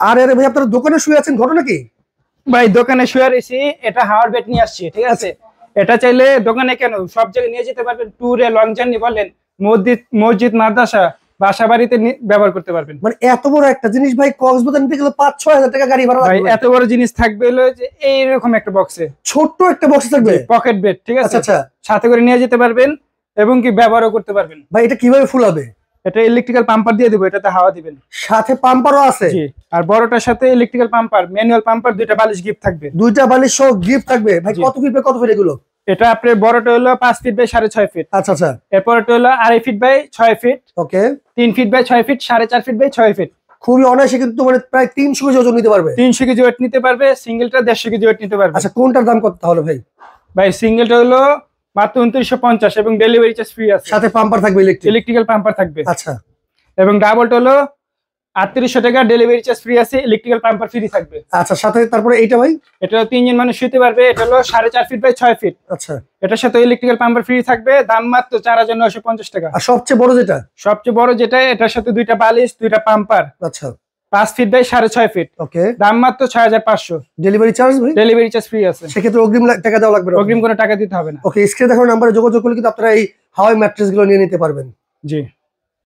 আরে আরে ভাই আপনারা দোকানে শুয়ে আছেন, ঘটনা কি? ভাই দোকানে শুয়ে রয়েছি, এটা হাওয়ার বেড নিয়ে আসছি, ঠিক আছে? এটা চাইলে দোকানে কেন সব জায়গায় নিয়ে যেতে পারবেন, ট্যুরে লং জার্নি বলেন, মসজিদ মাদ্রাসা বাসা বাড়িতে ব্যবহার করতে পারবেন। মানে এত বড় একটা জিনিস ভাই কক্সবাজার নিতে গেলে 5-6 হাজার টাকা গাড়ি ভাড়া লাগবে। এত বড় জিনিস থাকবে হলো যে এইরকম একটা বক্সে, ছোট্ট একটা বক্সে থাকবে পকেট বেড, ঠিক আছে? আচ্ছা, সাথে করে নিয়ে যেতে পারবেন এবং কি ব্যবহারও করতে পারবেন। ভাই এটা কিভাবে ফুল হবে? এটা ইলেকট্রিক্যাল পাম্পার দিয়ে দেবো, এটাতে হাওয়া দিবেন। সাথে পাম্পারও আছে? জি। আর বড়টার সাথে ইলেকট্রিক্যাল পাম্পার, ম্যানুয়াল পাম্পার, দুইটা বালিশ গিফট থাকবে। দুইটা বালিশ সহ গিফট থাকবে ভাই। কত ফিট বাই কত ফিট এগুলো? এটা আপনার বড়টা হলো 5 ফিট বাই 6.5 ফিট। আচ্ছা আচ্ছা। এরপরটা হলো 2.5 feet by 6 feet. Okay. 3 feet by 6 feet, 4.5 feet by 6 feet. খুবই অনায়াসে কিন্তু মানে প্রায় 300 কেজি ওজন নিতে পারবে। 300 কেজি ওয়েট নিতে পারবে, সিঙ্গেলটা 150 কেজি ওয়েট নিতে পারবে। আচ্ছা কোনটার দাম কত তাহলে ভাই? ভাই সিঙ্গেলটা হলো মাত্র 2950 এবং ডেলিভারি চার্জ ফ্রি আছে। সাথে পাম্পার থাকবে, ইলেকট্রিক্যাল পাম্পার থাকবে। আচ্ছা। এবং ডাবলটা হলো 3800 টাকা, ডেলিভারি চার্জ ফ্রি আছে, ইলেকট্রিক্যাল পাম্পার ফ্রি থাকবে। আচ্ছা সাথে তারপরে এইটা ভাই? এটা 3 জন মানুষ শুতে পারবে, এটা হলো 4.5 ফিট বাই 6 ফিট। আচ্ছা। এটার সাথে ইলেকট্রিক্যাল পাম্পার ফ্রি থাকবে, দাম মাত্র 4950 টাকা। আর সবচেয়ে বড় যেটা? সবচেয়ে বড় যেটা, এটার সাথে দুইটা বালিশ, দুইটা পাম্পার। আচ্ছা। 5 ফিট বাই 6.5 ফিট। ওকে। দাম মাত্র 6500। ডেলিভারি চার্জ ভাই? ডেলিভারি চার্জ ফ্রি আছে। সেক্ষেত্রে অগ্রিম টাকা দেওয়া লাগবে না? অগ্রিম কোনো টাকা দিতে হবে না। ওকে, স্ক্রিনে দেখানো নম্বরে যোগাযোগ করলে কিন্তু আপনারা এই হাওয়াই ম্যাট্রেস গুলো নিয়ে নিতে পারবেন। জি।